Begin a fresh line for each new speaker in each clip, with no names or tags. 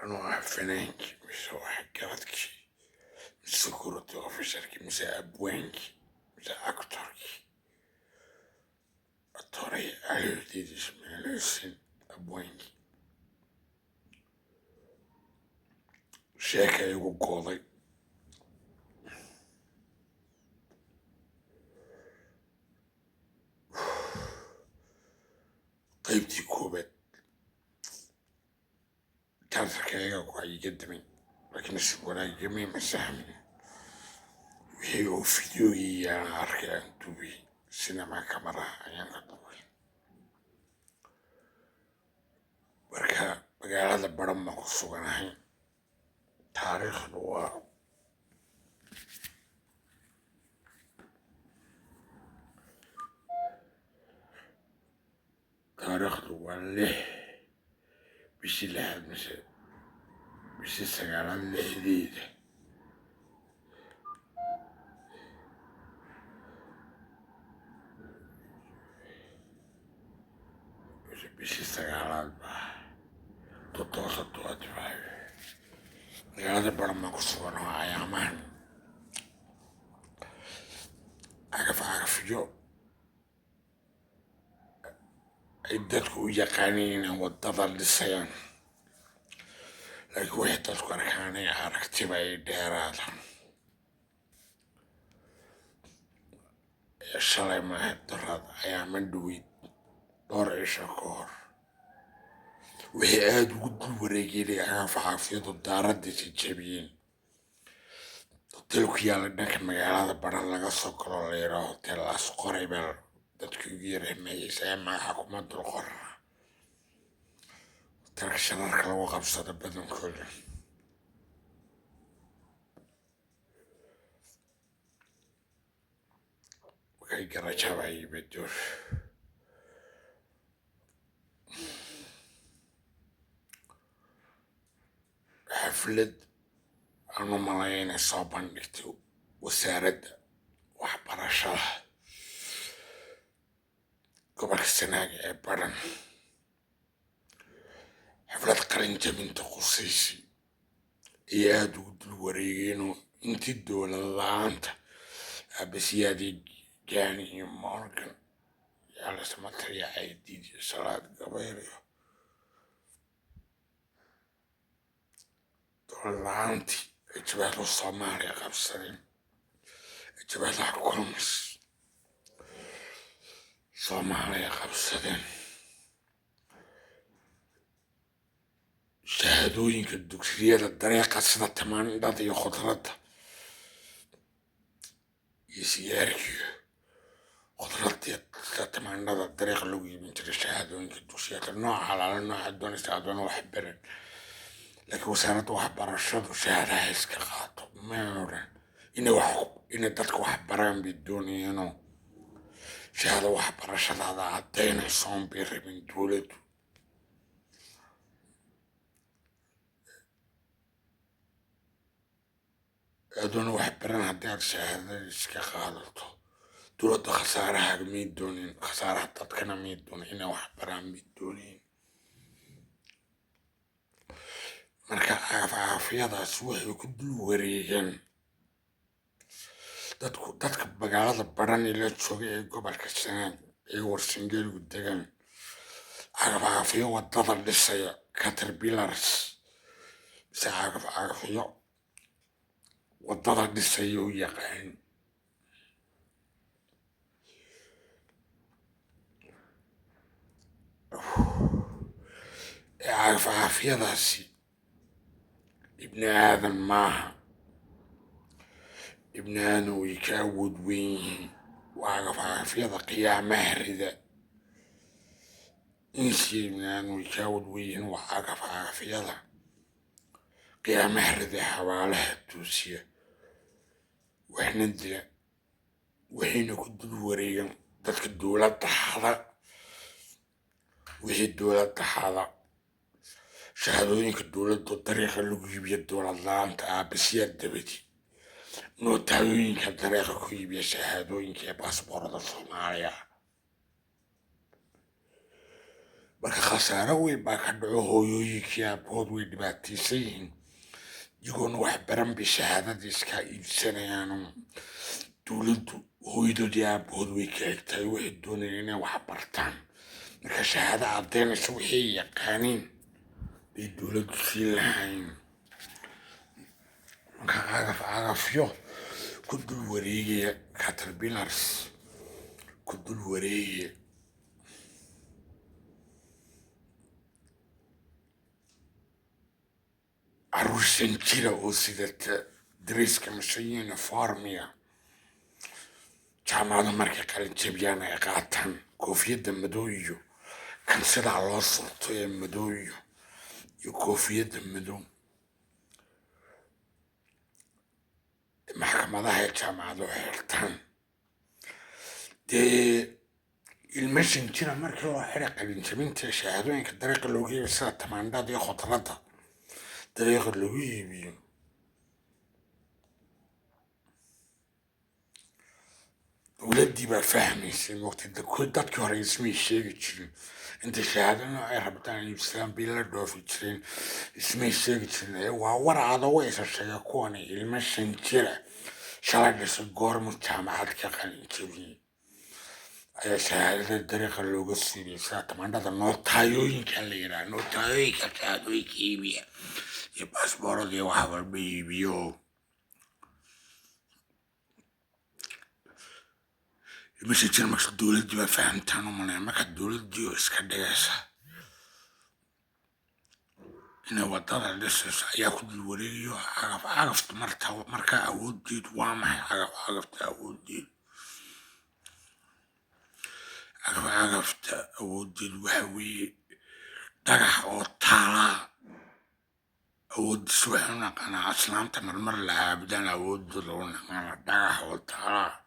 أنواع فنانك مش واحد كارتك مش سكورتي أوفيسرك مش أبوانك مش أكترك الطريقة اللي تديش من السن أبوانك شاكا يقول قوضي قيبتي كوبت تارتك أيقا قوي قدمي لكن السكورة جميع مساهمين وهي فيديوغي أنا أركي أنتوبي سينما كاميرا أيان قدوي بركا magaalada baran baan ku suganahay taariikhdu waa lix bishii lixaad mise bishii sagaalaad lixdeeda bishii sagaalaad baa 2025 magaalada baran baan ku suganahay ayaamahan cagafcagafyo ay dadku u yaqaaniin inaan wadada dhisayaan laakiin waxay dadku arkaanay aragtiba ay dheeraadaan shalay maaha daraad ayaama dhaweyd dhowr cisho ka hor waxay aada ugu dul wareegeen cagafcagafyadu daaradda jajabiyeen hotel ku yaala dhanka magaalada baran laga soo galo la yidhaho hotel asqoray baa dadku ugu yarahmayeysaa magaxa kuma dul qorana hotelka shararka lagu qabsado badankooda waxay garajabayay badoor xaflad aan u malaya inay soo bandhigtay wasaaradda waxbarashada gobolka sanaaga ee baran xaflad qalin jabinta qusaysi ay aada ugu dul wareegeenoo intii dowlad la-aanta abasiyaadii gaani iyo morgan yaalismatariya caydiid iyo salaad gabayriyo dowlad la-aantii ay jabahada soomaaliya qabsadeen ay jabahada xukuumas soomaaliya qabsadeen shahaadooyinka dugsiyada dariiqa sida tamaandhada iyo khudradda iyo sigaarkiyo khudradda sida tamaandhada dariiqa lagu iibin jiray shahaadooyinka dugsiyada nooca halaala nooca doonaysa adoona wax baran laakiin wasaaradda waxbarashadu shahaadaha iska qaato maan odhan inay dadka wax baraan bay doonayeenoo shahaado waxbarashadaada caddaynayso oon bay rabin dowladdu adoona wax baran haddii aad shahaadada iska qaadato dowladda khasaarahaaga may doonin khasaaraha dadkana may doonin inay wax baraan bay doonayeen marka cagafcagafyadaas waxay ku dul wareegeen dadka magaalada baran ee la joogay ee gobolka sanaag ee warsangeeligu degan cagafcagafyo wadada dhisaya caterpillars mise cagafcagafyo wadada dhisaya u yaqaan cagafcagafyadaasi ibni aadan maaha ibni aadan way ka awood weyn yihiin waa cagafcagafyada qiyaamaha rida insiya ibni aadan way ka awood weyn yihiin waa cagafcagafyada qiyaamaha rida xabaalaha toosiya waxna dila waxayna ku dul wareegan dadka dowladda hada wixii dowladda hada shahaadooyinka dowladda dariiqa lagu iibiyo dowlad la-aanta aabasiyaa dabadi nootaayoyinka dariiqa ku iibiya shahaadooyinka ee baasboorada soomaaliya marka khasaaro weyn baa ka dhaco hooyooyinkii aabahood way dhibaataysan yihiin iyagoona wax baran bay shahaadadii iska iibsanayaano dowladdu hooyadood iyo aabahood way ka egtahay waxay doonayaan inay wax bartaan marka shahaado caddaynaysa waxay yaqaaniin bay dowladdu siin lahayn marka cagafyo ku dul wareegaya caterpillars ku dul wareegaya caruur 5 jira oo sidata dariiska mise uniformiga jaamacada markay qalin jabiyaan ay qaataan koofiyadda madow iyo kan sidaa loo surto ee madow iyo koofiyadda madow maxkamadaha ee jaamacadu xirtaan dee ilma 5 jira markii loo xiray qalin jabinta shahaadooyinka dariiqa loogu iibiyo sida tamaandhada iyo khudradda dariiqa lagu iibiyo dowladdii baa fahmaysay moogtay dadkii hore ismay sheegi jirin inta shahaado noocay rabtaan iibsadaan bay la dhoofi jireen ismay sheegi jirin waa war adogo isa sheega kuwan ilma 5 jira shalay dhashay goormu jaamacad ka qalin jabiyey ayaa shahaadada dariiqa looga siibiyey sida tamaandhada nootayooyinka la yidhaha nootayooyinka shahaadooyinka iibiya iyo baasboorada iyo wax walba iibiyo مش جير مش الدولة دي فهمت أنا من ما كانت الدولة دي إسكندرية إنه وضع لسه ياخد الورية عرفت مركا أود دي وامح عرفت أود دي عرفت أود دي وحوي درح أو طالع أود سوينا أنا أصلا تمرمر لها بدنا أود لون أنا درح أو طالع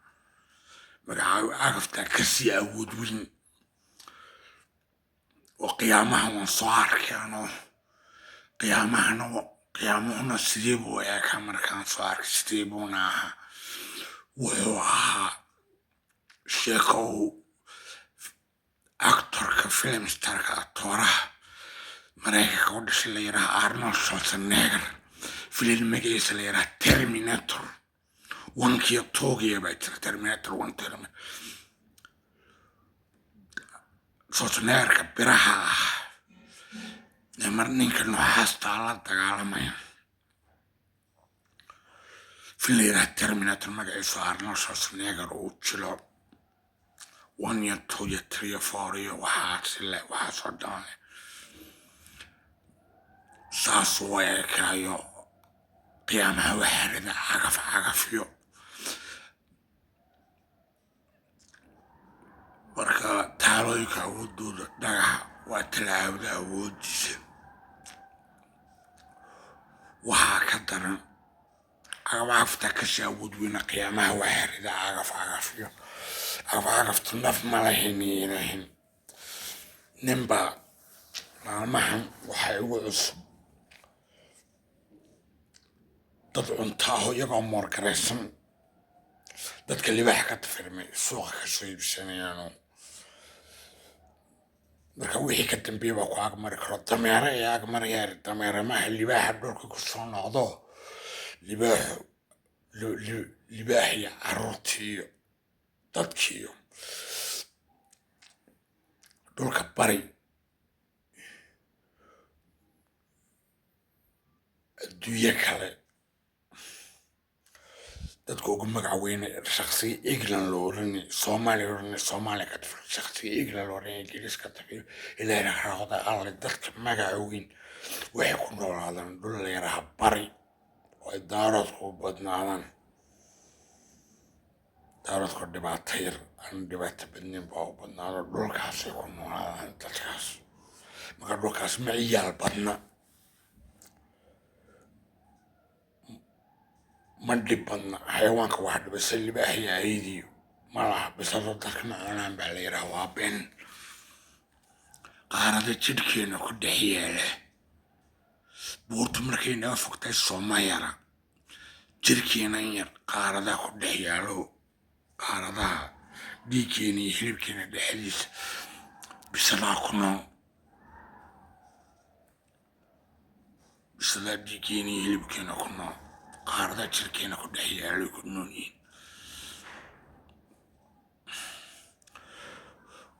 عرفت كسي أود وين وقيامها وانصار كانوا قيامهنا سيبوا يا كامر كان صار سيبوناها وها شيكو أكتر كفيلم ستارك أكتوره مريكا قدس اللي يراه أرنولد شوارزنيجر فيلم مجلس اللي يراه تيرميناتور وانكي توغي بايتر ترميناتور وان ترمي شوارزنيجر كبيرها نمر نينك نوحاس تعالى دقالمين في الليلة ترميناتور مجلس أرنولد شوارزنيجر وتشلو وان يتو يتري فوري وحاس اللي وحاس وداني ساسو ويكايو قيامها وحرد عقفيو marka taalooyinka awoodooda dhagaxa waa talaabada awoodiisa waxaa ka daran cagafta kasii awood weyna qiyaamaha waa xerida cagafyo cagaftu naf ma lahayn ninbaa maalmahan waxaa igu cusub dad cuntaaho iyagoo moorgaraysan dadka libaaxa ka tafirmay suuqa kasoo iibsanayaano marka wixii ka dambeeya baa ku agmari karo dameere ee agmarayaa dameere maaha libaaxa dhulka kusoo noqdo libaaxiyo caruurtiiyo dadkiiyo dhulka bari adduunyo kale dadka ugu magac weyne shakhsiga England loo orani Soomaaliya ka tafir shakhsiga England loo orani Ingiriis ka tafir ilaa raaqada alle dadka magac weyn waxay ku noolaadaan dhul la yaraha bari oo ay daaradku badnaadaan daaradku dhibaato yar aan dhibaato badnin baa u badnaado dhulkaasay ku noolaadaan dadkaas marka dhulkaas ma ciyaal badna مندي بدنا حيوانك واحد بس اللي بقى هي عيدي مالها بس أضطرك معنا باليرة وابن قارد تشدكينا كد حياله بورت مركينا فوقت الصومايرة تشدكينا ير قارد كد حياله قارد ديكيني يشربكينا بحديث بسلاكنا sida dhiiggeena iyo hilibkeena ku nool qaarada jirkeena ku dhex yaalay ku nool yihiin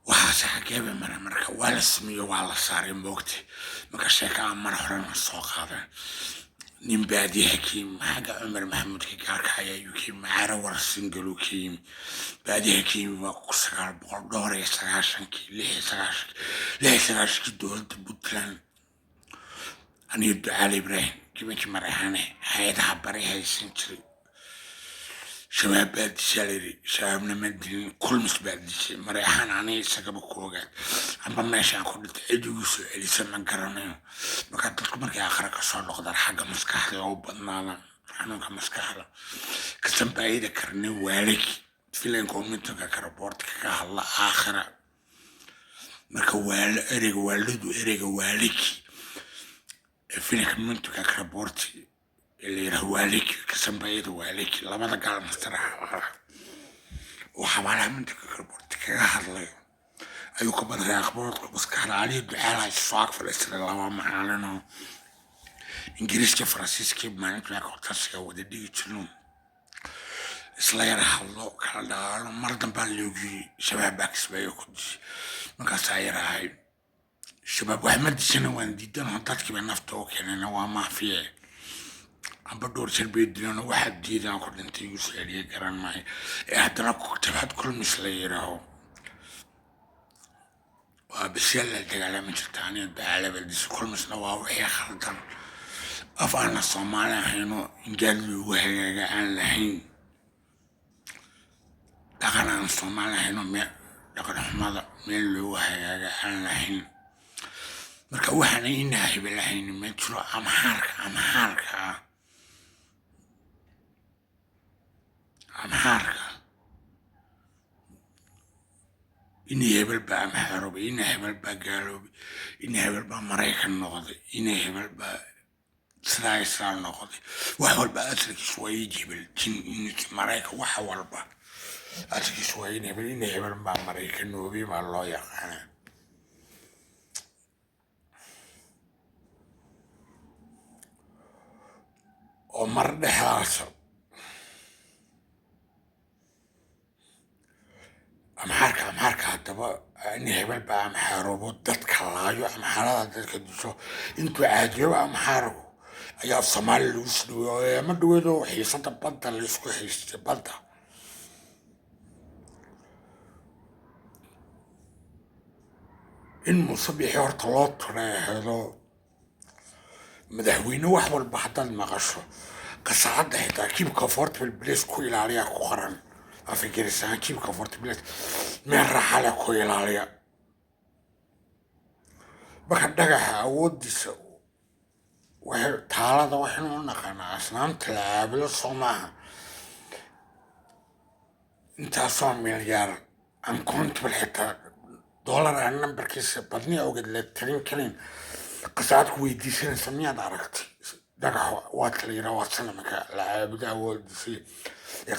waxaase xageeba mara marka waa la sameeyo waa la saaray moogtay marka sheekaa mar horena soo qaadan nin baadiyaha ka yimi xagga cumar maxamuudka gaarka ayaa ayuu ka yimi cara warsingalu ka yimi baadiyaha ka yimi waa ku 1996 dowladda puntland aniyo ducaale ibraahim jibankii maraxane hay-adaha bari haysan jiray shabaab baa dishaa layidhi shabaabna ma dilin kulmis baa dishay maraxaan aniga isagaba ku ogaan amba meeshaan ku dhintay cid igu soo celisa ma garanayo marka dadku markay aakhira ka soo noqdaan xagga maskaxda oo u badnaadaan xanuunka maskaxda kasan baayida karne waaligi filanka umintanka karaboortka ka hadla aakhira marka waalo ereyga waalidu ereyga waaligi filanka umintanka karaboorti اللي يرواليك كسم بيد واليك لما قال مستراح وحمالها من تكربورتك يا حلي أيوك بدر أخبارك بس كان عليه دعاء الصاق في الاستغلال معانا إنجليز كفرنسيس كيف ما نتلاقى قصة ودي تشلون إسلاير حلو كلا مرة باليوجي شباب باكس بيوكدي ما كساير هاي شباب أحمد سنوان دي دون هنتاتك بنفتوك يعني نوع ما فيه amba dhowr jeer bay dilaan waxaa diidaan ku dhintay igu soceliya garan maayo haddana jabhad kulmis la yidhaaho waa bisyaal la dagaalami jirta aniga dacaale baldisi kulmisna waa wixii khaldan af aana soomaali ahayno ingaad loogu hagaaga aan lahayn dhaqan aan soomaali ahayno dhaqan xumada meel loogu hagaaga aan lahayn marka waxaana inaa hibe lahayn ma jiro amxaarka amxaarka inay hebel baa amxaaroobay inay hebel baa gaaloobay inay hebel baa maraykan noqday inay hebel baa sidaa israel noqday wax walba asalkiis waa ii jebel jin maraykan wax walba asalkiis waa inay hebel baa maraykan noobay baa loo yaqaanaa oo mar dhexdaasa amxaarka haddaba in hebel baa amxaaroobo dadka laayo amxaarada dadka disho intuu caadiyo amxaarku ayaa soomaali lagu sudhawey ama dhaweedo xiisada badda laysku haystay badda in musabixi horta loo tureehdo madaxweyne wax walba haddaad maqasho qasaacadda xitaa kiibka fortable place ku ilaaliyaa ku qoran afigirisan kiibka fortable meel raaxale ku ilaaliya marka dhagaxa awoodiisa taalada waxaynu u naqaanaa asnaamta la aabilo soo maaha intaasoo milyaar uncountable xitaa dollar aan nambarkiisa badni awgeed la tarin karin qasaacad ku weydiisanaysa miyaad aragtay dhagaxa waa kala yiraa waa sanamka la caabudo awoodiisa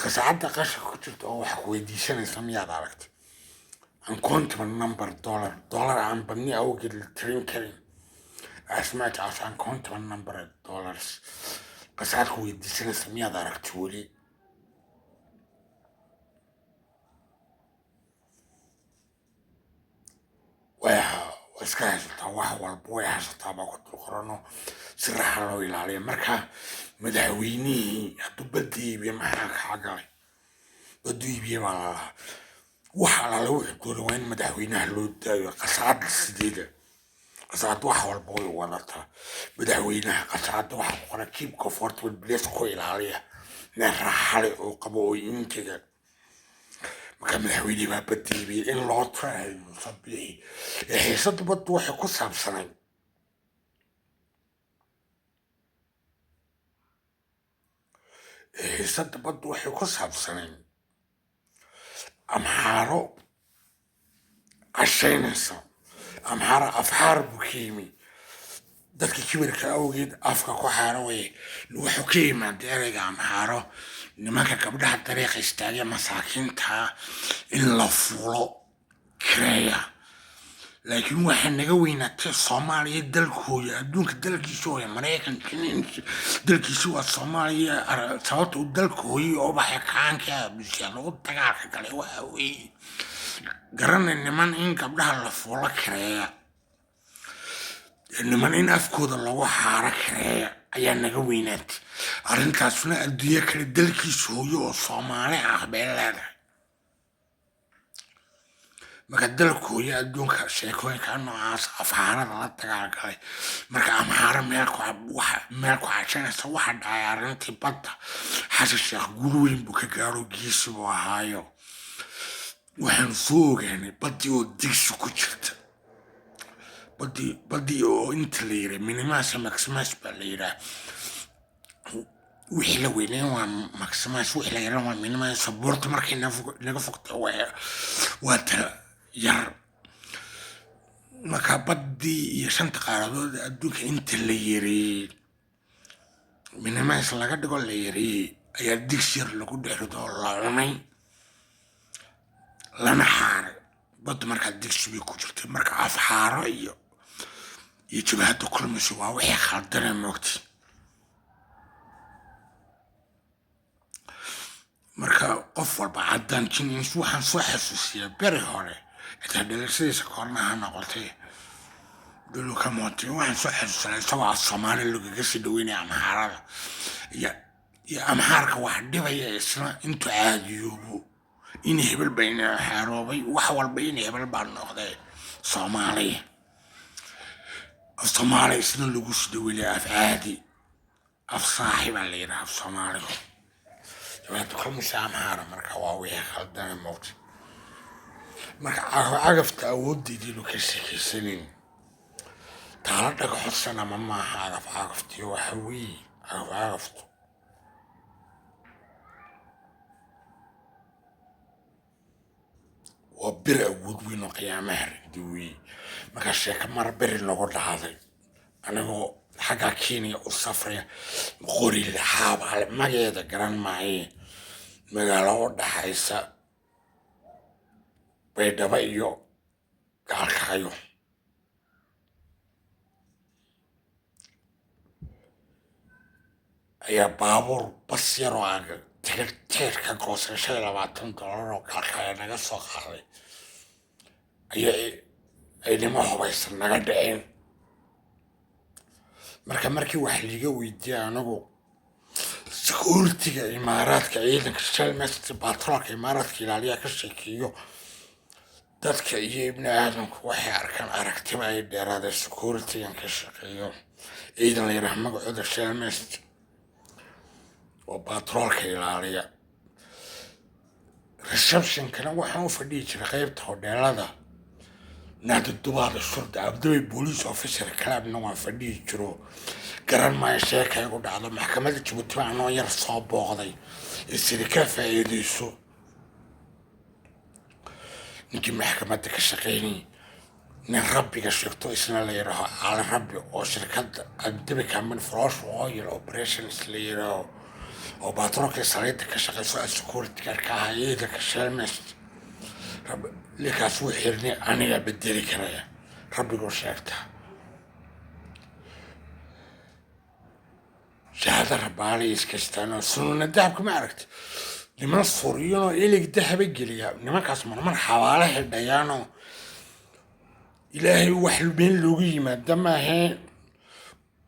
qasaacadda qasha ku jirta oo waxa ku weydiisanaysa miyaad aragtay uncountable number dollar aan badni awgeed la tarin karin asmaat as uncountable number of dollars qasaacad ku weydiisanaysa miyaad aragtay weli iska haysataa wax walba way haysataa baa ku dulqorano si raaxa loo ilaaliya marka madaxweynihii hadduu badda iibiye maxaa kaa galay baddu iibiye baa lalahaa waxa lala wuxuu doona waa in madaxweynaha loo daayo qasaacadda sideeda qasaacadda wax walba way wadataa madaxweynaha qasaacadda waxa ku qoran kiibka fortable place ku ilaaliya meel raaxale oo qabo oo intiga marka madaxweyne baa badda iibiye in loo turahayo musabixi xiisada baddu waxay ku saabsanayd xiisada baddu waxay ku saabsanayd amxaaro qashaynaysa amxaaro afxaar buu ka yimi dadka kibirka awgeed afka ku xaaro weye wuxuu ka yimaada ereyga amxaaro nimanka gabdhaha dariiqa istaaga masaakiinta in la fuulo kireeya laakiin waxaa naga weynaatay soomaaliya dalkooda adduunka dalkiisa hooya maraykanka dalkiisa waa soomaaliya sababta uu dalka hooyay oo baxay kaanka aabusiya lagu dagaalka galay waxa weeye garanay niman in gabdhaha la fuulo kareeya niman in afkooda lagu xaaro kareeya ayaa naga weynaatay arrintaasna adduunyo kale dalkiisa hooyo oo soomaali ah bay leedahay marka dalkooda adduunka sheekooyinka noocaas afhaarada la dagaalgalay marka amhaaro meel ku cashanaysa waxa dhacay arrintii badda xasan sheekh guul weyn buu ka gaaro geesi buu ahaayo waxaanu soo ogaanay baddii oo digsi ku jirta baddii oo inta la yiraa minimaas maximas baa la yiraa wixii la weynayn waa maximas wixii la yaran waa minimaas sabuurta markay naga fogta waa tala yar marka baddii iyo shanta qaaradood adduunka inta la yiri minimaas laga dhigo la yiri ayaa digsi yar lagu dhexrido la cunay lana xaaray badda markaa digsi bay ku jirtay marka afxaaro iyo jabhadda kulmayso waa wixii khaldana moogti marka qof walba caddaan jiniis waxaan soo xasuusiyaa beri hore xitaa dhalashadiisa koornaha noqotay dhulka mootay waxaan soo xasuusanaa isagoo soomaali lagaga sii dhaweynaya amhaarada iyo amhaarka wax dhibaya isna intuu caadiyoobo in hebel bayna xaaroobay wax walba in hebel baa noqday soomaaliya الصومالي يسنو لغوش دولي أف عادي أف صاحب اللي يرى أف صومالي جماعة كل مسام هارا مركا واوية خلدان الموت مركا عرفت أودي ديلو كيسي سنين تعرضك حسنا مما عرفت يو حوي عرفت وبر أود وينو قيامه دوي marka sheeka mar beri lagu dhacday anagoo xagga Kenya u safraya qori lahaab hal magaceeda garan maayo magaalo u dhaxaysa Baydhabo iyo Gaalkacyo ayaa baabuur bas yar oo aan tigirka goosashada $20 oo Gaalkacyo naga soo qaaday ay nima hubaysan naga dhaceen markii wax liga weydiiyay anagu security-ga imaaraadka ciidanka shalmasta batroolka imaaraadka ilaaliya ka sheekiyo dadka iyo ibn aadamku waxay arkaan aragtiba ay dheeraadeen security-gan ka shaqeeyo ciidan la yiraahdo magacooda shalmast oo batroolka ilaaliya reception-kana waxaan u fadhiyi jiray qaybta hodheelada نادي الدوار الشرطة عبدوي بوليس أوفيسر كلام نوع فدي جرو قرن ما يشاك يقول على محكمة جبت معنا يرصاب بغضي السيركة فايديسو نجي محكمتك الشقيني نربي كشرطة اسمه اللي يراها على ربي أو شركة أدبي كان من فراش واي الأوبريشنز اللي يراها أو باتروك يسريتك الشقي سؤال سكورتي كاركاها يدك الشلمست رب لك أسوي حرني أنا بدري كرايا ربي قول شاكتها شهادة ربالي إسكستانا سنون الدهب كما عرفت لمن الصوريون إليك دهب الجليا لمن كاسمان من حواليه الديانو إلهي وحل بين لوغي ما دما هين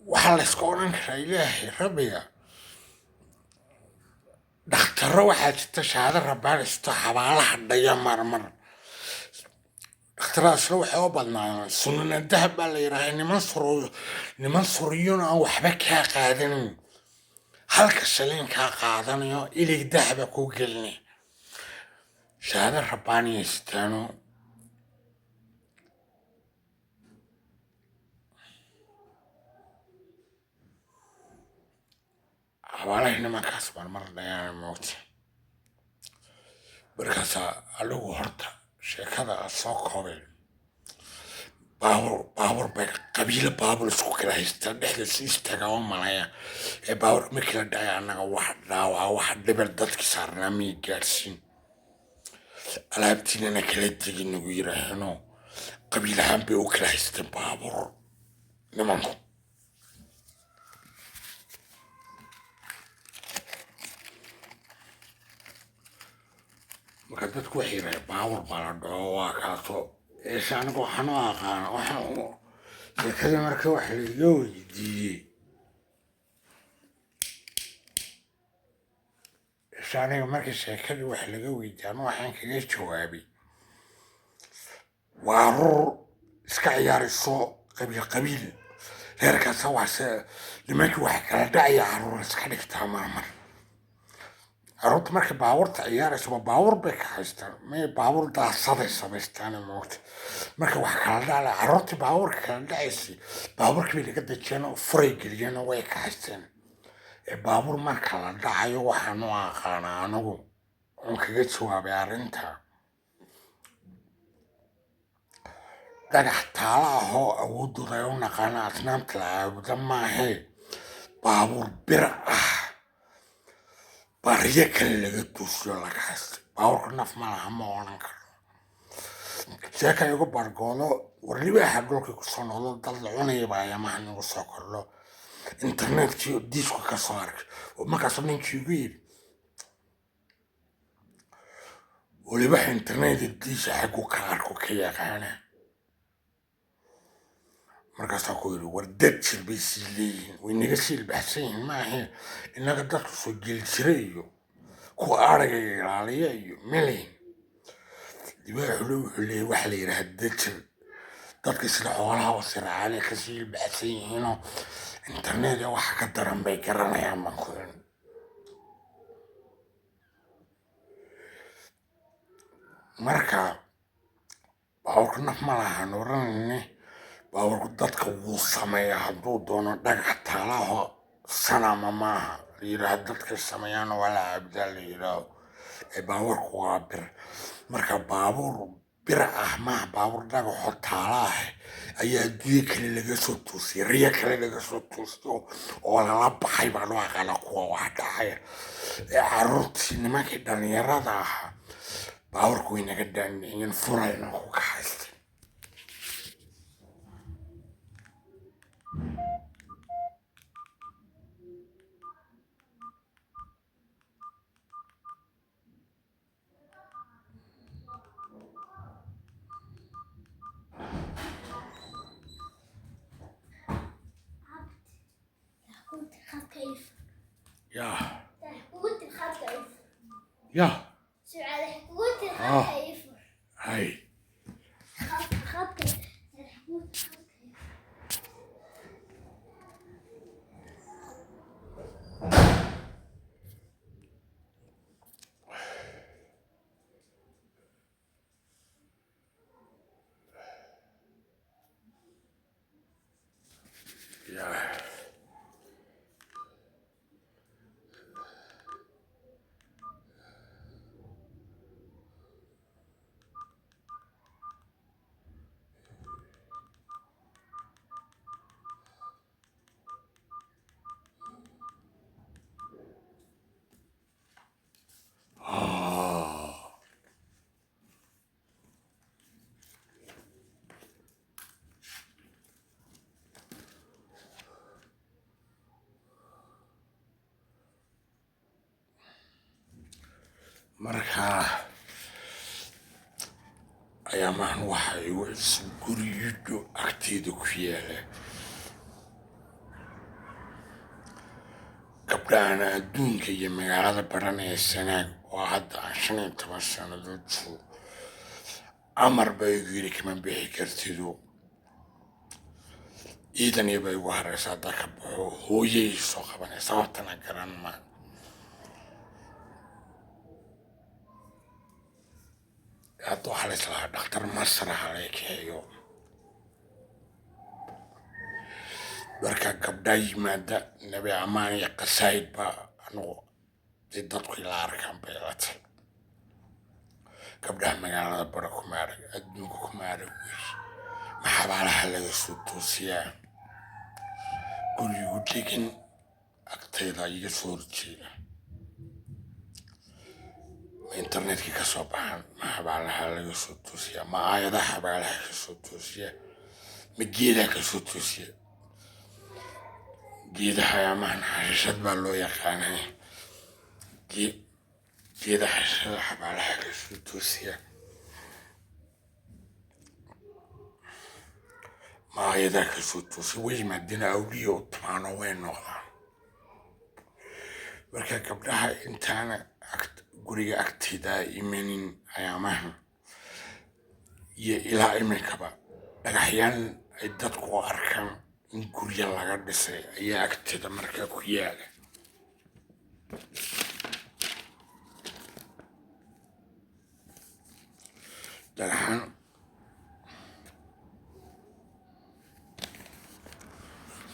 وحال اسكوران كرا إلهي ربي دختر واحد شهادة ربالي حواليه الديان مرمر اختراس روحي وبدنا سنن الذهب اللي يراهي نمن صوريون أو حبكها قادنين هلك السلين كا قادنيو إلي ذهب كو قلني شهادة الرباني يستانو حوالي نما كاسب المرة ديان الموت بركاسا ألوغو هرطا sheekada soo koobay baabur bay qabiilo baabur isku kala haysta dhexdiisa istaaga oo malaya ee baabur markii la dhacay annaga wax dhaawaca wax dhibar dadki saarnaa mii gaarsiin alaabtiinana kala tegin nagu yiraahno qabiil ahaan bay u kala haysteen baabuur nimanku marka dadku waxay yidhahdeen baabuur baa la dhaco waa kaasoo eeshe anigu waxaan u aqaana waxaan sheekadii marka wax laiga weydiiyey eeshe aniga markii sheekadii wax laga weydiiyey anu waxaan kaga jawaabay waa rur iska ciyaarayso qabiil qabiil reerkaasa waxse nimankii wax kala dhacaya caruur iska dhigtaa marmar caruurta markay baabuurta ciyaarayso baabuur bay ka haystaan may baabuur daasaday samaystaan moogta marka wax kala dhacla caruurtii baabuurka kala dhacaysay baabuurkii bay laga dejiyeen oo furay geliyeen oo way ka haysteen baabuur marka la dhacayo waxaan u aqaanaa anigu oon kaga jawaabay arrinta dhagax taalo ahoo awoodooda ay u naqaana asnaamta la caabuda maahee baabuur bir ah baryo kale laga duusiyo laga haystay baabuurka naf ma laha ma odhan karo sheeka igu bargoodo warlibaaxa dhulkii kusoo noqdo dad la cunayaba ayamahan igu soo kordho internetkii diisku ka soo arkay oo markaasuu ninkii igu yidhi walibaxa internetka diisha xaggu ka arko ka yaqaana markaasaa ku yidhi war dad jir bay sii leeyihiin way naga sii ilbaxsan yihiin maahee innaga dadku soo geli jira iyo kuwa araga ilaaliya iyo melayn dibaaxule wuxuu leeyahy waxa la yidhaha dad jir dadka sida xoolaha wasiracaale kasii ilbaxsan yihiinoo internet waxa ka daran bay garanayaan baan ku yidhi marka baabuurka naf ma lahaan oranayne baabuurku dadka wuu sameeya hadduu doono dhagax taalaho sanama maaha la yidhaaha dadkay sameeyaan waa la caabudaa la yidhaaho baabuurku waa bir marka baabuur bir ah maaha baabuur dhagaxo taala ah ayaa adduunye kale laga soo toosiyey riyo kale laga soo toosiyo oo lala baxay baan u aqaana kuwa wax dhacaya caruurtii nimankii dhallinyarada ahaa baabuurku way naga dhaamiciyeen furayna ku kaxaystay يا
قوت الخط كيف؟
يا
سعادة قوت الخط كيف؟
هاي
خط كيف؟ قوت الخط كيف؟
يا markaa ayaamahan waxa igu cusub guriyudu agteeda ku yaala gabdhahan adduunka iyo magaalada baranaya sanaag oo hadda aan 15 sannadood joogo amar baa igu yidhi kama bixi kartido ciidan iyo baa igu haraysa hadda ka baxo hooyay soo qabanay sababtana garan maa hadda waxaa la islahaa dhakhtar masraxa la keeyo marka gabdhaa yimaada nabi ammaan iyo qasaayid baa anugu si dadku ila arkaan bay ila tahay gabdhaha magaalada bara kuma arag adduunka kuma arag wey maxabaalaha laga soo toosiyaa gurigu degan agtayda iga soo horjeeda internetkii ka soo baxaan ma xabaalaha laga soo toosiya ma aayadaha xabaalaha ka soo toosiya ma geedaha ka soo toosiya geedaha ayaamahan xashishad baa loo yaqaanay geedaha xashishada xabaalaha ka soo toosiya ma aayadaha ka soo toosiya way yimaadeen awliya u tumaano way noqdaan marka gabdhaha intaana guriga agteeda imanin ayaamahan iyo ilaa iminkaba dhagaxyaan ay dadku arkaan in gurya laga dhisay ayaa agteeda markaa ku yaala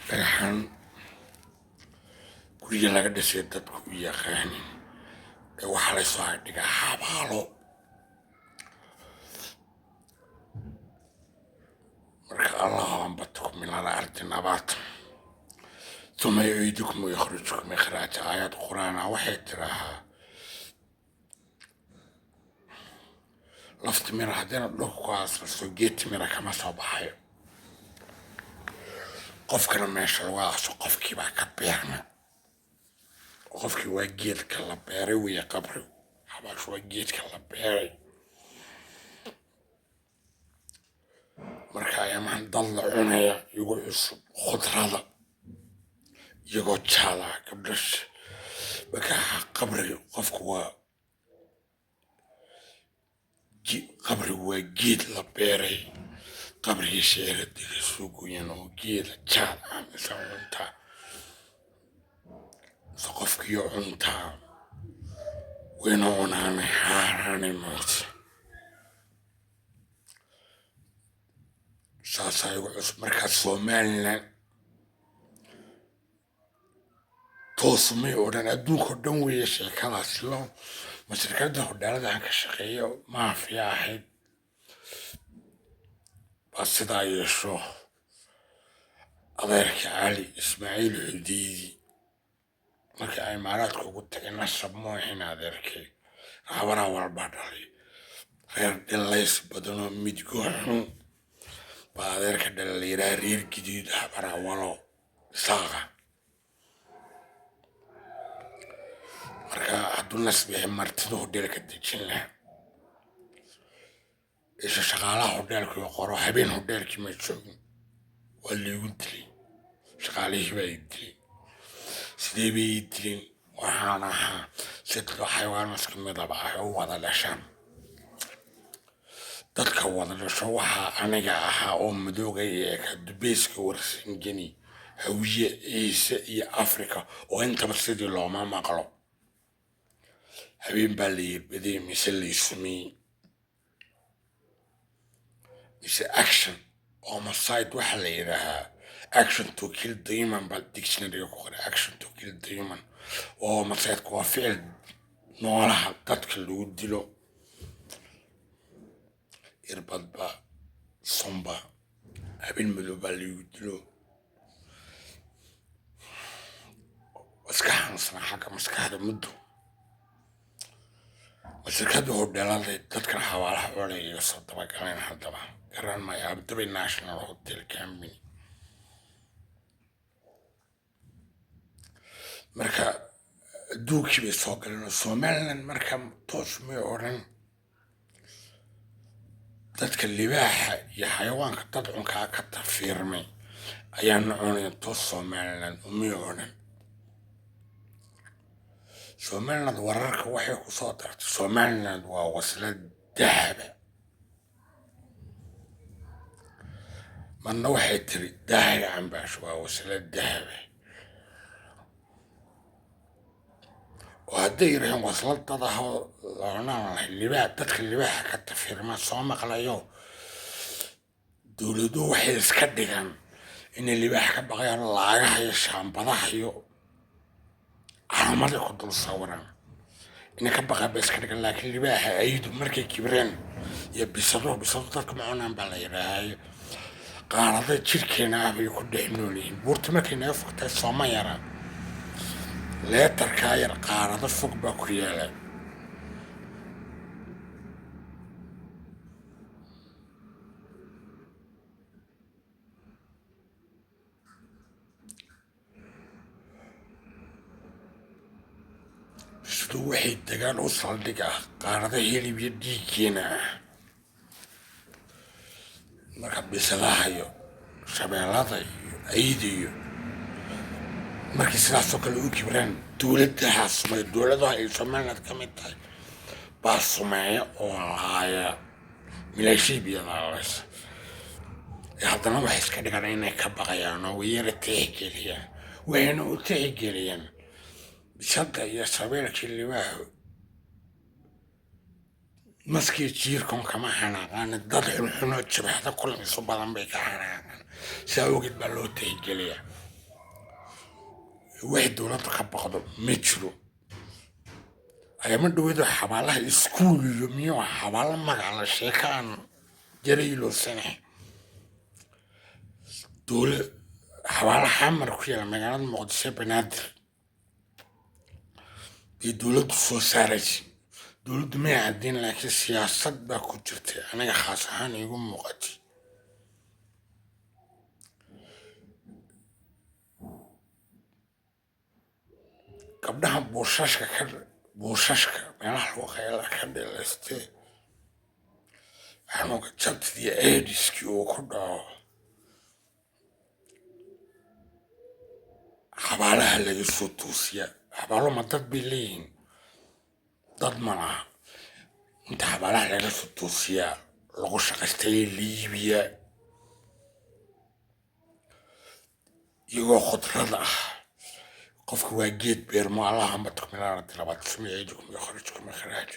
dhagaxaan gurya laga dhisay dadku u yaqaanin ee waxaa laysoo hordhigaa xabaalo marka allahu anbatakum min al-ardi nabaatan ثم يعيدكم ويخرجكم إخراجا آيات القرآن waxay tirahaa lafta mira haddana dhulka ku aasarso geedta mira kama soo baxayo qofkana meesha lagu aaso qofkii baa ka beerma qofkii waa geedka la beeray weeye qabrigu xabaashu waa geedka la beeray marka ayaamahan dad la cunaya igu cusub khudrada iyagoo jaala gabdhasha markaa qabriga qofku waa qabrigu waa geed la beeray qabriga sheeradiga suugoyan oo geeda jaal ah mise cuntaa mise qofkiyo cuntaa wayna cunaanay xaaraanay moogta saasaa igu cusub markaa Somaliland toosmay oo dhan adduunka oo dhan weeye sheekadaas loo ma shirkadda hodhaalada aan ka shaqeeyo maafiya ahayd baa sidaa yeesho adeerka cali ismaaciil xudiidi markii ay imaaraadka ugu tagay nasab moohin adeerkay habaraa walbaa dhalay reer dhilays badanoo midgoo xun baa adeerka dhala la yidhaha reer gidiid habaraa walo isaaqa marka hadduu nasbixi martida hodheelka dejin lahaa isha shaqaalaha hodheelkii qoro habeen hodheelkii ma joogin waa liigu dilay shaqaalihii baa ii dilay sidee bay ii dilin waxaan ahaa sidoo xayawaan iska midaba ah oo wada dhashaan dadka wada dhasho waxaa aniga ahaa oo madoogay ee ka dubeyska warsangeni hawiye ciise iyo afrika oo intaba sidii looma maqlo habeen baa la yirbaday mise la isumiyey mise action homicide waxaa la yidhaahaa action to kill the human baa dictionaryga ku qoray action to kill the human oo homicideku waa ficil noolaha dadka lagu dilo irbadba somba habeen madow baa lagu dilo iska xanuunsana xagga maskaxda muddo shirkadda hodheelada dadkan xawaalaha cunay iga soo dabagaleen haddaba garan maayo abdabay national hotel company marka adduunkii bay soo galeen Somaliland marka toos may odhan dadka libaaxa iyo xayawaanka dad cunkaa ka tafiirmay ayaana cunaya toos Somaliland umay odhan Somaliland wararka waxay ku soo dartay Somaliland waa waslad dahaba marna waxay tiri daahir cambaash waa waslad dahaba oo hadday yiraahdeen waslad dad ah oo loonaan libaax dadka libaaxa ka tafirma soo maqlayo dowladdu waxay iska dhigaan inay libaax ka baqayaan laagaha iyo shaambadaha iyo calaamada ku dul sawiran inay ka baqaan ba iska dhigan laakiin libaaxa aydu markay kibreen iyo bisado dadka macunaan baa la yidhaahayo qaarada jirkeena ah bay ku dhex nool yihiin buurta markay naga fogtahay sooma yara leetarkaa yar qaarada fog baa ku yaala dowladdu waxay degaan u saldhiga qaarada hilib iyo dhiiggiina ah marka bisadaha iyo shabeellada iyo ayda iyo markii sidaasoo kale u kibraan dowladaha sumay dowladaha ay somaliland ka mid tahay baa sumeeya oo laaya milaashiibiyadaalaysa haddana waxay iska dhigaan inay ka baqayaan oo wayara tixgeliyaan wayna u tixgeliyaan bisada iyo shabeelkii libaahu maskii jiirkan kama xanaaqaan dad xunxunoo jabhada kulmiso badan bay ka xanaaqaan sidaa awgeed baa loo tixgeliyaa waxay dowladda ka baqdo ma jiro ayama dhaweydo xabaalaha iskuul iyo miyuu xabaalo magaca la sheekaan jaraylo sane dowla xabaala xamar ku yaala magaalada muqdisho banaadir bay dowladdu soo saaraysa dowladdu may caddayn laakiin siyaasad baa ku jirtay aniga khaas ahaan igu muuqatay gabdhaha buushashka meelaha lagu qayla ka dhilaystee xanuunka jabtid iyo aidiskii uu ku dhaco xabaalaha laga soo toosiyaa xabaalo ma dad bay leeyihiin dad ma laha inta xabaalaha laga soo toosiyaa lagu shaqaystay liibiya iyagoo khudrada ah qofka waa geed beermo allahuma tukmilaana dilabaad sumiciidukum iyo kharijukum ikhraaj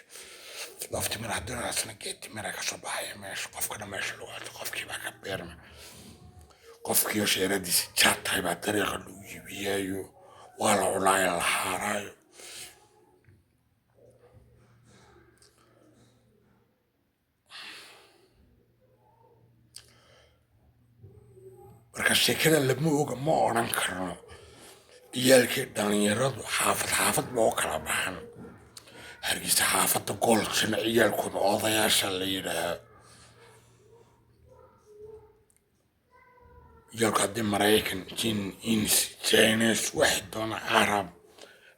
laftimir haddanaasna geed timira ka soo baxaya meesha qofkana meesha lagu arko qofkii baa ka beerma qofkiiyo sheeradiisa jaad tahay baa dariiqa lagu iibiyaayo waa la cunaayo la haaraayo marka sheekada lama oga ma odhan karno ciyaalkii dhalinyaradu xaafad ba u kala baxan hargeysa xaafadda goolkana ciyaalkooda odayaasha la yidhaahaa ciyaalku haddii maraykan jin ins jines waxay doona carab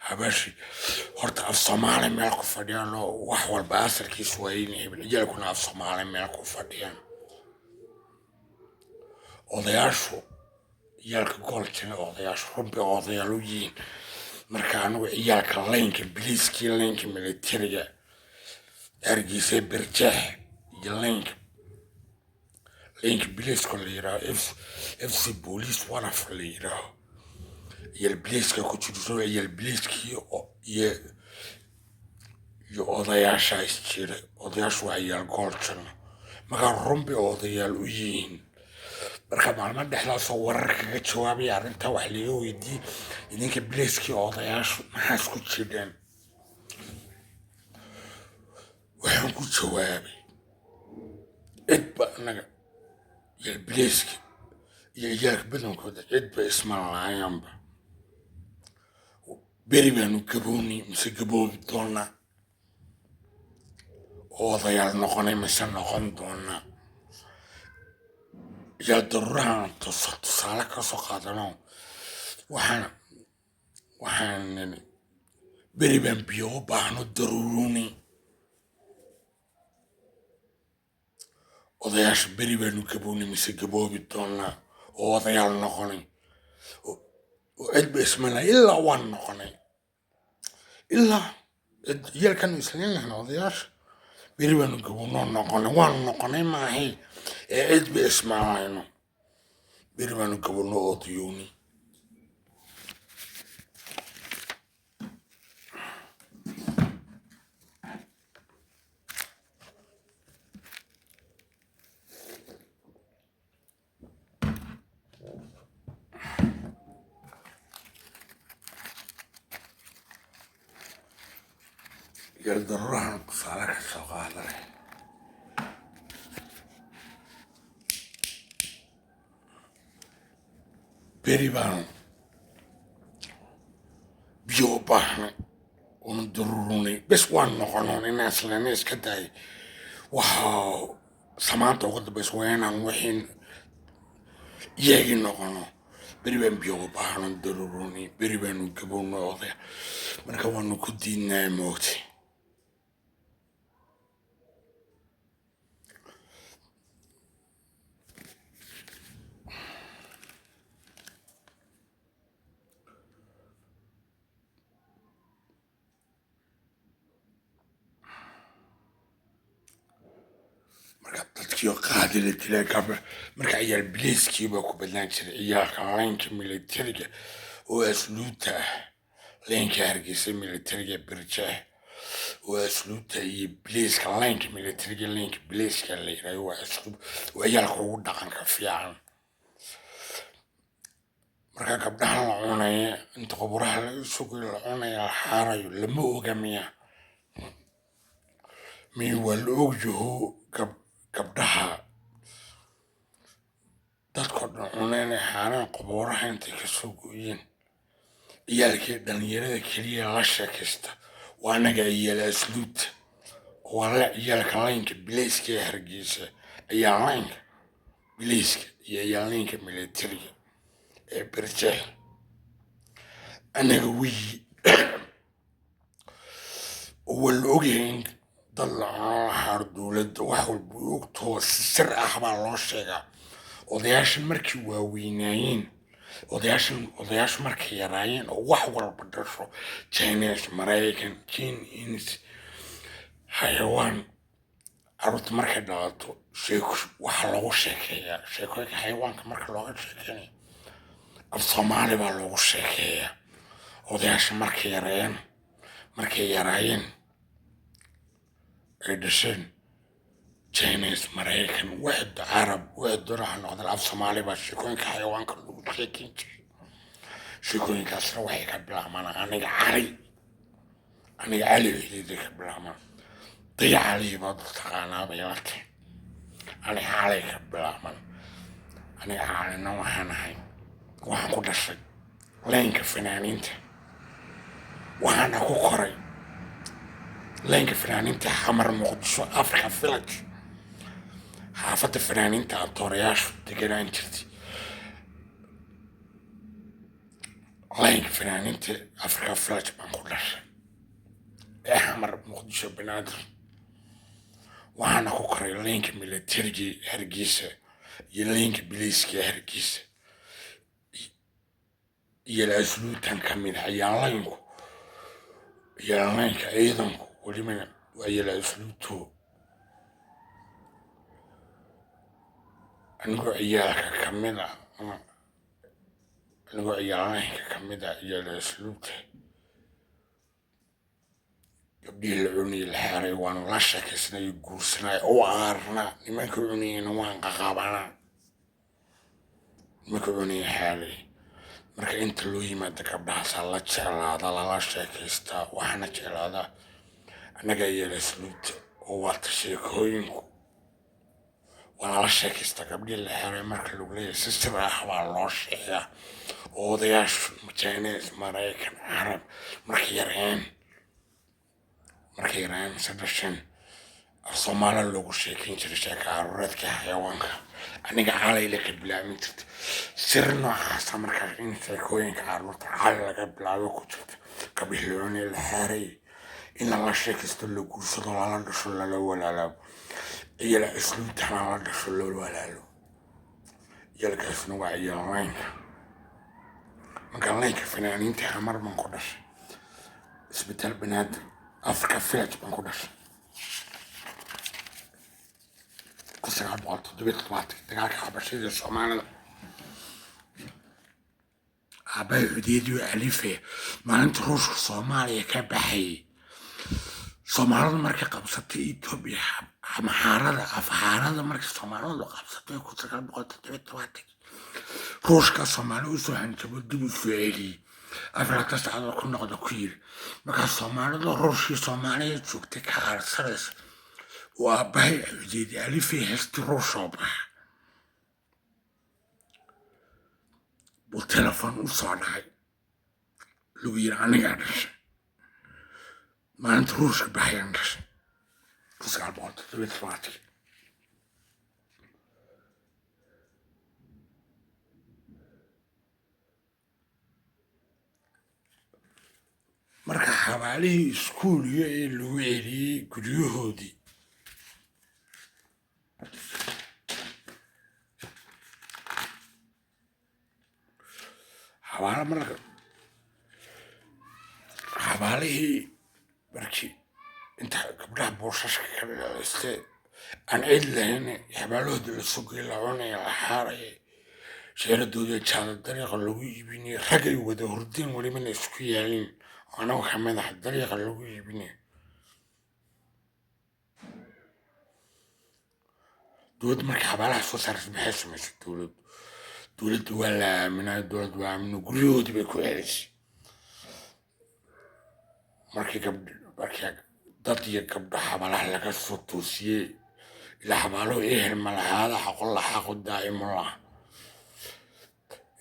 habashi horta af soomaali meel ku fadhiyaan oo wax walba asalkiisu waa in hebel ciyaalkuna af soomaali meel ku fadhiyaan odayaashu ciyaalka goolkana odayaashu runbi odayaal u yihiin marka anigu ciyaalka laynka biliiskii laynka militariga hargeysa berjaax iyo laynka biliiska la yidhaaho fc boolice waraf la yidhaaho iyal biliiska ku jirto iyal biliiskii iyo odayaasha isjira odayaashu waa ciyaal goolkana markaa runbi odayaal u yihiin marka maalmo dhexdaasoo warar kaga jawaabaya arrintaa wax laga weydiiyey idinka biliiskii odayaashu maxaa isku jireen waxaan ku jawaabay cidba anaga iyo biliiska iyo ciyaalka badankooda cidba isma laayanba beri baanu gabooni mise gaboobi doonaa oo odayaal noqonay mise noqon doonaa yaa daruurahan tusaale ka soo qaadano waxaan beri baan biyo u baahno daruuruni odayaasha beri baanu gabooni mise gaboobi doonaa oo odayaal noqonay oo cidba ismala ilaa waan noqonay ilaa ciyaalkanu isleeyahan odayaasha beri baanu gaboonoo noqonay waan noqonay maahay ee cidba ismaalayno beri baanu gaboonno odayooni yar daruurahan tusaale ka soo qaadanay beri baanu biyo u baahnay oonu daruurunay bes waan noqonoon inaan islana iska daayay waxaa samaanta uga dambaysa waa inaan wixiin iyagii noqono beri baan biyo u baahanan daruuruni beri baanu gabowna odaya marka waanu ku diidnaa moogtay marka dadkiio qaadi la dilaa gabdha marka ciyaal bileyskiibaa ku badnaan jiray ciyaalka laynka militariga oo asluubta ah laynka hargeysa militariga birjaah oo asluubta iyo bileyska laynka militariga laynka bileyska la yidhahdo waa asluub waa ciyaalka ugu dhaqanka fiican marka gabdhaha la cunaya inta quburaha laga sugay la cunaya la xaarayo lama oga miya waa la ogyaho gabdhaha dadkoo dhan cunayna xaaraan qubuuraha intay kasoo gooyeen ciyaalkii dhalinyarada keliya la sheekaysta waa anaga ciyaal asluubta waa la ciyaalka laynka bileyska ee hargeysa ciyaal laynka bileyska iyo ciyaal laynka militariga ee birjaah anaga weyi waa la ogyahay dad la cuno lahaar dowladda wax walba ogtoo si sir ah baa loo sheegaa odayaashan markii waaweynaayeen odayaashu markay yaraayeen oo wax walba dhasho Chinese Maraykan Kenya xayawaan carruurta markay dhalato waxa loogu sheekeeyaa sheekooyinka xayawaanka marka looga sheekeynayo af Soomaali baa loogu sheekeeyaa odayaasha markay yaraayeen ay dhasheen Chinese Maraykan واحد عرب واحد راح نقدر af Soomaali baa sheekooyinka xayawaanka lagu sheekeyn jiray sheekooyinkaasna waxay ka bilaabmaan aniga cali hilida ka bilaabmaan daya cali baad taqaanaa bay la tahay aniga cali ka bilaabmaan aniga calina waxaan ku dhashay laynka fanaaniinta waxaana ku koray laynka fanaaniinta xamar muqdisho Africa Village xaafadda fanaaniinta atoorayaashu deganaan jirtay laynka fanaaniinta Africa Village baan ku dhashay ee xamar muqdisho banaadir waxaana ku koray laynka militariga hargeysa iyo laynka bileyska hargeysa iyo asluubtan ka mid ah laynka ciidanku ولمن ويلا أسلوبته أنقو عيالك كمدا أنقو عيالك كمدا يلا أسلوبته قبل العوني الحاري وان لاشك سنا يقول سنا أو عارنا لما كعوني نوان قاقابنا ما كعوني حالي marka inta loo yimaado gabdhahaasa la jeclaada lala sheekaystaa waxaana jeclaada anaga yeela asluubta oo waata sheekooyinku waa lala sheekaystaa gabdhii la xeray marka lagu leeyahay si sir ah baa loo sheegaa oo odayaashu Chinese Maraykan Arab markay yareen sadashan af Soomaali loogu sheekeyn jiray sheeka carruureedka xayawaanka aniga calay la ka bilaabin jirtay sir noocaasa markaa in sheekooyinka carruurta calay laga bilaabo ku jirta gabdhilooni la xeray in lala sheekaysto la guursado lala dhasho lala walaalo iyala asluubtana lala dhasho lala walaalo iyalkaasna waa ciyaal laynka marka laynka fanaaniinta xamar baan ku dhashay isbitaal banaadir Africa Village baan ku dhashay قصة عبارة تدبيت طلعت تقالك حبشيد الصومالة عباي عديدي وأليفة ما أنت روش الصومالية كبحي صومالة مركة قبصتي إيتوبيا محارة أفحارة مركة صومالة قبصتي قصة عبارة تدبيت طلعت روش كصومالة وسوحن تبدو الفعلي أفلا تسعد كنا قد كير مركة صومالة روشي صومالية تشوكتك حار سرس وأباي عديدي أليفة هسترو صباح والتلفون وصانعي لو يراني عدش ما أنت روشك بحي عندش قصة عبارة تبيت فاتي xabaalihii iskuuliga ee lagu celiyey guryahoodii xabaalihii markii inta gabdhaha boosashka ka dhalaystay aan cid lahayn xabaalahoodii la sugay la cunaya la xaaraya sheeradooda jaada dariiqa lagu iibinaya ragay wada hurdeen welibana isku yaalin anagu ka madaxa dariiqa lagu iibinaya dowladda markii xabaalaha soo saartay maxay samaysay dowladda waa la aaminaa dowladda waa aamino guryahoodii bay ku celisay markii dad iyo gabdho xabaalaha laga soo toosiyey ilaa xabaaluhu ehel malahaada xaqolla xaqu daa'imullah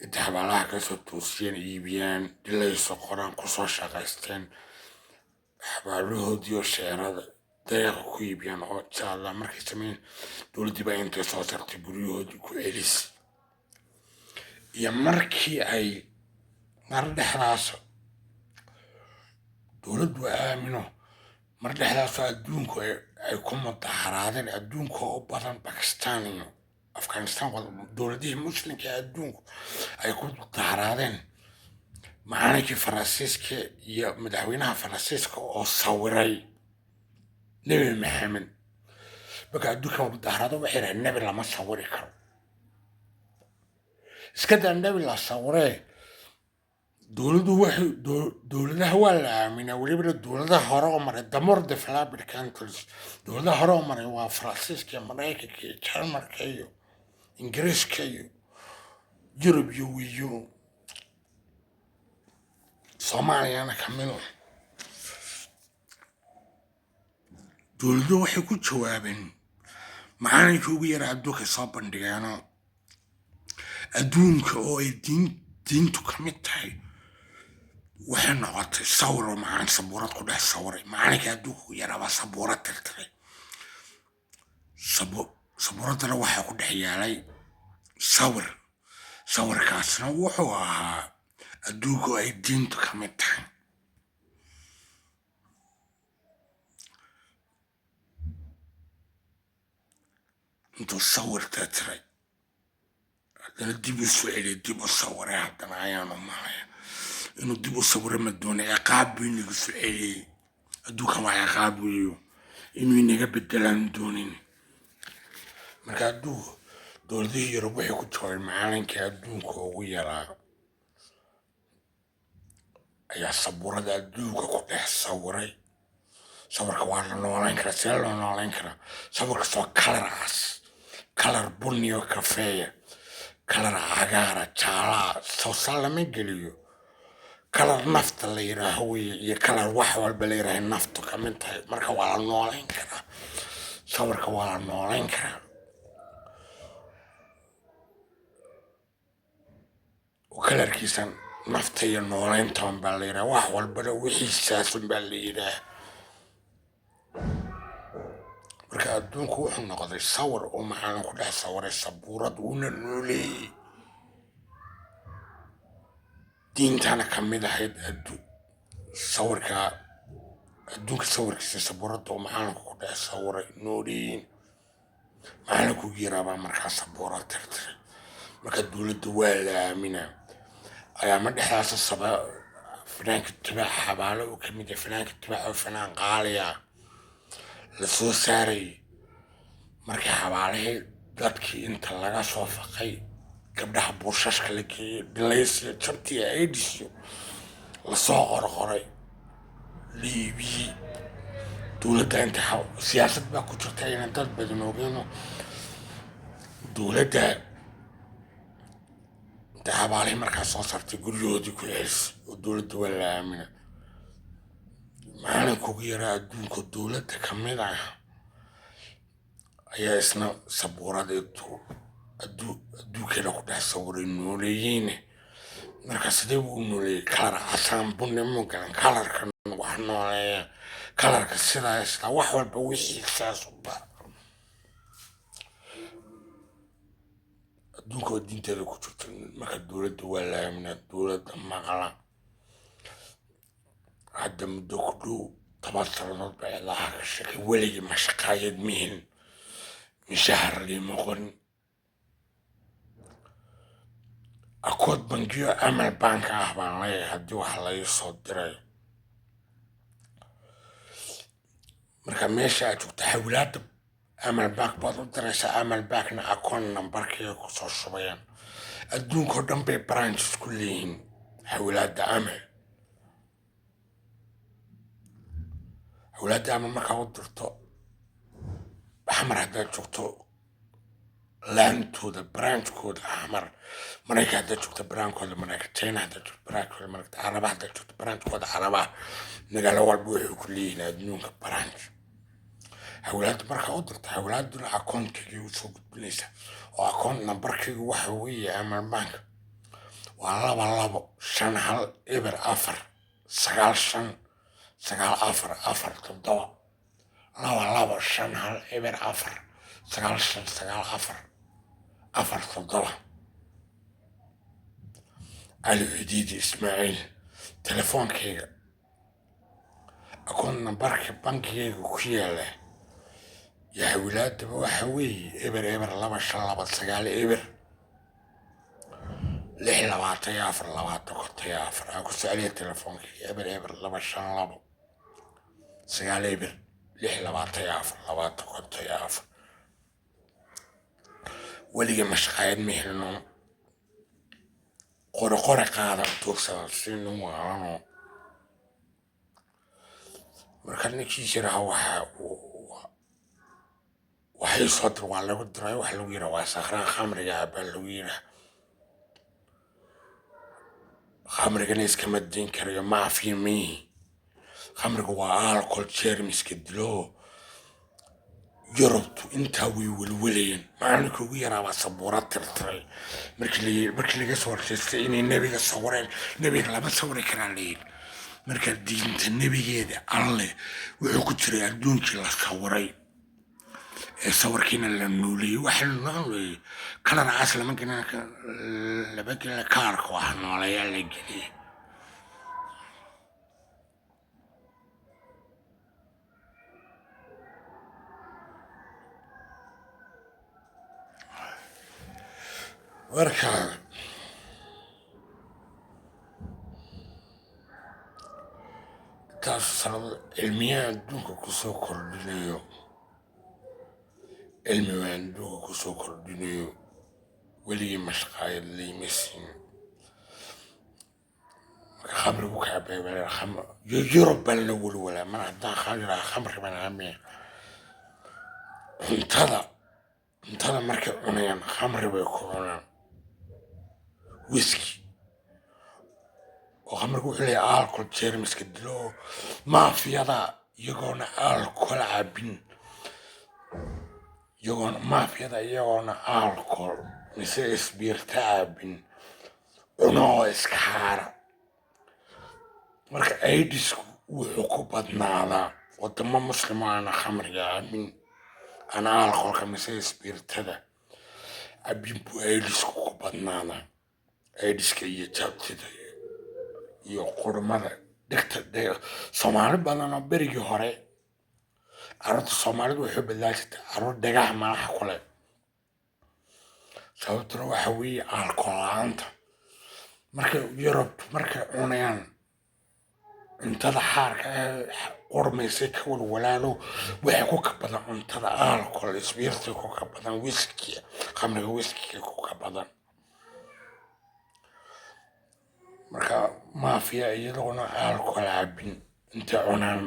inta xabaalaha kasoo toosiyeen iibiyaan dilayso qoraan kusoo shaqaysteen xabaalahoodii oo sheerada dariiqa ku iibiyaan oo jaalla markay sameyn dowladdii baa intay soo sartay guryahoodii ku celisay iyo markii ay mar dhexdaas dowladdu aamino mar dhexdaasoo adduunku ay ku mudaharaadeen adduunka u badan bakistaan iyo afghanistan dowladihii muslimka ee adduunku ay ku mudaharaadeen macalinkii faransiiska iyo madaxweynaha faransiiska oo sawiray nebi maxamed marka adduunka mudaharaado waxay dhahay nebi lama sawiri karo iska daa nebi la sawiree dowladaha waa la aaminaa welibana dowladaha hore oo maray damor developed countries dowladaha hore oo maray waa faransiiska iyo maraykanka iyo jarmalka iyo ingiriiska iyo yurub iyo soomaaliyana kamid ah dowladu waxay ku jawaabeen macalinkii ugu yara adduunka soo bandhigeeno adduunka oo ay diintu ka mid tahay waxay noqotay sawir oo macalin sabuurad ku dhex sawiray macalinkii adduunka ugu yaraabaa sabuurad tirtiray sabuuraddana waxaa ku dhex yaalay sawirkaasna wuxuu ahaa adduunka oo ay diintu ka mid tahay intuu sawir tirtiray haddana dib u soo celiyay dib u sawiray haddana ayaanu malaya inuu dib u sawiro ma doonay ciqaab buu inaga soo celiyey adduunkan waa ciqaab weeyo inuu inaga bedelaan doonin marka dowladihii yurub waxay ku jawaabeen macalinkii adduunka ugu yaraa ayaa sabuurada adduunka ku dhex sawiray sawirka waa la noolayn karaa see loo noolayn karaa sawirkastoo kalar bunni oo kafeeya kalar cagaara jaalaa sawsal lama geliyo kalar nafta la yiraaho weye iyo kalar wax walba la yiraaha naftu ka mid tahay marka waa la noolayn karaa sawirka waa la noolayn karaa kalarkiisa nafta iyo noolayntan baa la yiraha wax walbana wixiisaasun baa la yiraah marka adduunku wuxuu noqday sawir oo macalin ku dhex sawiray sabuurad uuna nooleeyey diintana ka mid ahayd sawirka adduunka sawirkiisa sabuuradda oo macalinku ku dhex sawiray nooleeyin macalinku yiraabaa markaa sabuurad tirtiray marka dowladda waa la aaminaa ayaa ma dhexdaas fanaanka tibaax xabaalo oo kamid ah fanaanka tibaax oo fanaan qaaliya la soo saaray markii xabaalihii dadkii inta laga soo faqay gabdhaha buushashka la geeyey dhilaysiyo jabtiyo aidisyo lasoo qorqoray la iibiyey dowladda inta siyaasad baa ku jirta inaan dad badan ogeeno dowladda inta xabaalihii markaa soo saartay guryahoodii ku celisay oo dowladda waa la aamina macalinku ugu yaraa adduunka dowladda ka mid ah ayaa isna sabuuradeedu adduunkeena ku dhex sawiray nooleeyeyne marka sidee buu u nooleeyey kalar casaan bunni mugalan kalarkan wax nooleeya kalarka sidaa wax walba wixiisaas uba adduunka oo diinteeda ku jirta marka dowladda waa la aaminaa dowladda maqla hadda muddo ku dhow 10 sannadood baa idaha ka shaqay weligii ma shaqaayad mihin mishahar liima qorin akood bangiyo amal banka ah baan leeyahay haddii wax la ii soo diray marka meesha aad joogto xawlaadda amal bank baad u diraysaa amal bankna akoon nambarkeega kusoo shubayaan adduunkao dhan bay branches ku leeyihiin xawlaadda amal xawlaadda amal markaa u dirto xamar haddaad joogto laantooda branchkooda xamar marayka haddaad joogto branchkooda marayka china haddaad joogto branchkooda marayka caraba haddaad joogto branchkooda caraba magaalo walba waxay ku leeyihiin adduunka branch xawlaadda markaa u dirto xawlaadduna akoonkaygii usoo gudbinaysa oo akoon nambarkaygu waxa weeye amal bank waa 225194 225194 علي عديدي إسماعيل تلفون كيغا أكون نمبرك بنكيغا كياله يا ولاد وحوي إبر لبا شلبا سقال إبر لح لباتا يافر لباتا كنت يافر أكو سألي تلفون كيغا إبر لبا شلبا سقال إبر لح لباتا يافر لباتا كنت يافر ولي مشقايد مهلنو قرقر قادم توكسا سينو وعانو مركان كيشيرها waxay soo dir waa lagu diray wax lagu yira waa sakhran khamriga baa lagu yira khamriga iskama din karayo ma afyimi khamriga waa alcohol germska dilo yurubtu inta way welwelayn maalinka ugu yaraa waa sabuurad tirtiray markii laga soo horjeestay inay nebiga sawireen nebiga lama sawiri karaan leeyihin marka diinta nebigeeda alle wuxuu ku jiray adduunkii la sawiray صوركينا للنولي واحد نولي كلر عسل ممكن لبقى كارك واحد نولي يلا جدي وركا تصل المياه دوك كسو كردنيو علمي وعندو كسو كردنيو ولي مشقايد لي مسين خمر وكعبي ولا خمر يجرب الأول ولا ما عدا خالي خمر من عمي انتظر مركب عنيان خمر بيكون ويسكي وخمر وحلي الكول جيرمس كدلو ما في هذا يقولون الكول عابين يقولون ما في هذا يقولون الكول مثل اسبير تعابين ونو اسكحارة مركب ايديس وحكو بدنادا ودما مسلمان خمر عابين أنا الكول كمثل اسبير تدا عابين بو ايديس كو بدنادا ايديس كي يجابتدا iyo qurmada dhigta Soomaali badan oo berigi hore carruurta Soomaalidu waxay bilaashatay carruur dhagax malaha kule sababtuna waxa weeye alkoolaanta marka Yurub marka cunayaan cuntada xaarka qurmaysa ka walwalaalo waxay ku ka badan cuntada alkool isbiirta ku ka badan whisky khamriga whisky ku ka badan marka mafia iyaduna alcohol cabin inta cunaan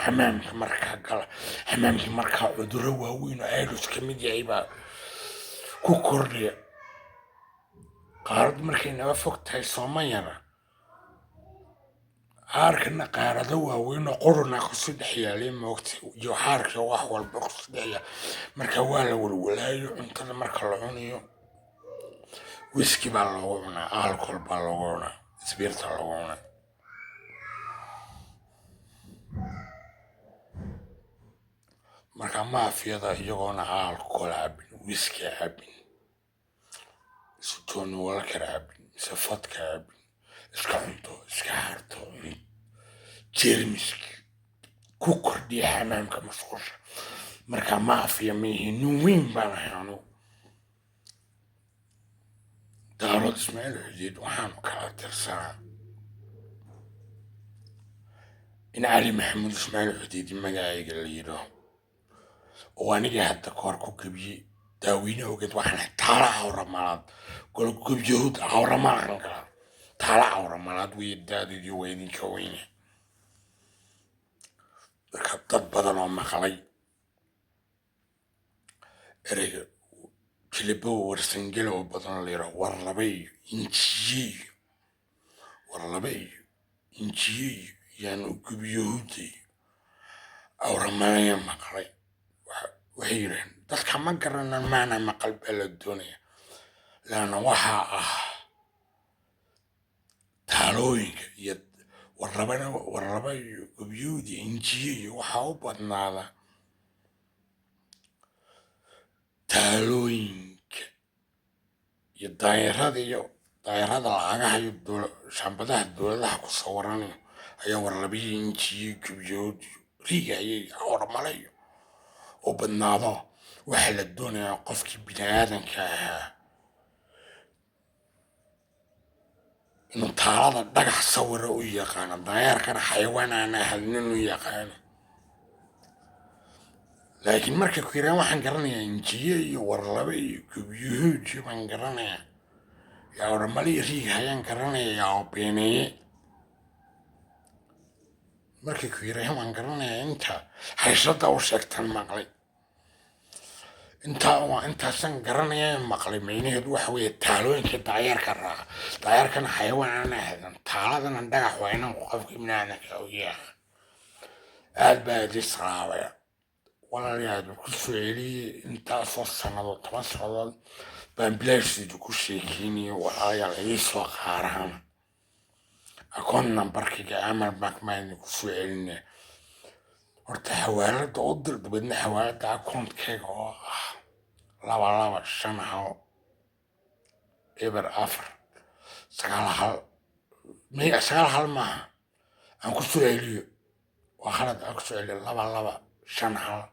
xamaamka markaa gala xamaamka markaa cudurro waaweyn oo aylus ka mid yahay baa ku kordhiya qaarad markay naga fog tahay Soomayana haarkana qaarada waaweyn oo quruna kusoo dhex yaalay moogtay iyo haarka wax walba kusoo dhex yaal marka waa la walwalaayo cuntada marka la cunayo whisky baa loogu cunaa alcohol baa loogu cunaa سبيرت على marka maafiyada iyagona alcohol cabin whisky cabin sutoon wala kara cabin safadka cabin iska cunto iska harto jeermiska ku kordhiya xamaamka musqusha markaa maafiya miihi nin weyn baan ahay anugu daarood ismaaciil xudeed waxaanu kala tirsanaa in cali maxamuud ismaaciil xudeed magacayga la yidhaaho oo anigii hadda kahor ku gebiyey daaweyne ogeed waxaan ahay taala cawramalaad golo gebyahood cawramalaan galaa taala cawramalaad wey daadidii waa idinka weyne marka dad badan oo maqlay ereyga jilibo warsangela oo badan la yidhaho warlaba iyo injiye iyo yaan u gebyahoodey cawramalaya maqlay waxay yidhaheen dadka ma garanan maana maqal baa la doonaya laana waxaa ah taalooyinka iyo warlaba iyo gebyahoodii injiye iyo waxaa u badnaada taalooyinka iyo daayarada lacagaha iyo shaambadaha dowladaha ku sawiranayo ayaa warlabiyi injiye gebyahood riigayay cawramalayo oo badnaado waxaa la doonayaa qofkii bini aadanka ahaa inuu taalada dhagax sawira u yaqaano daayeerkana xayawaan aan ahalnin u yaqaano laakiin markay ku yiraan waxaan garanayaa injiye iyo warlaba iyo gebyahood baan garanayaa yaa cawramaliyo riig hayaan garanaya yaa oo beeneeye markay ku yiraan waan garanayaa inta hayshada u sheegtaan maqlay intaasan garanaya maqlay meynaheedu waxa weeye taalooyinka daayeerka raaca daayeerkana xayawaan aan ahadan taaladana dhagax waa inaan qofka ibnaadamka u yaha aad baa idis raabaya walaalayaal ku soo celiyey intaasoo sannadood 10 sannadood baan bilaashdiidu ku sheekeynaya walaalayaal ii soo qaaraan akoon nambarkiga amal bank maan ku soo celinaya horta xawaalada u dir dabadna xawaalada akoonkeyga oo ah 22 eber 4 9 maaha aan ku soo celiyo waa khalad aan ku soo celiyo 22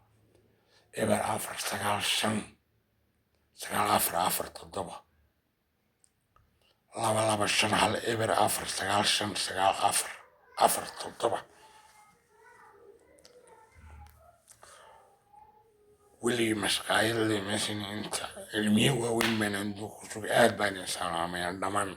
eber 4 9 eber 4 ولي مشقايل اللي ماشي انت المية وين من عندك شو قاعد باني سلام يا دمان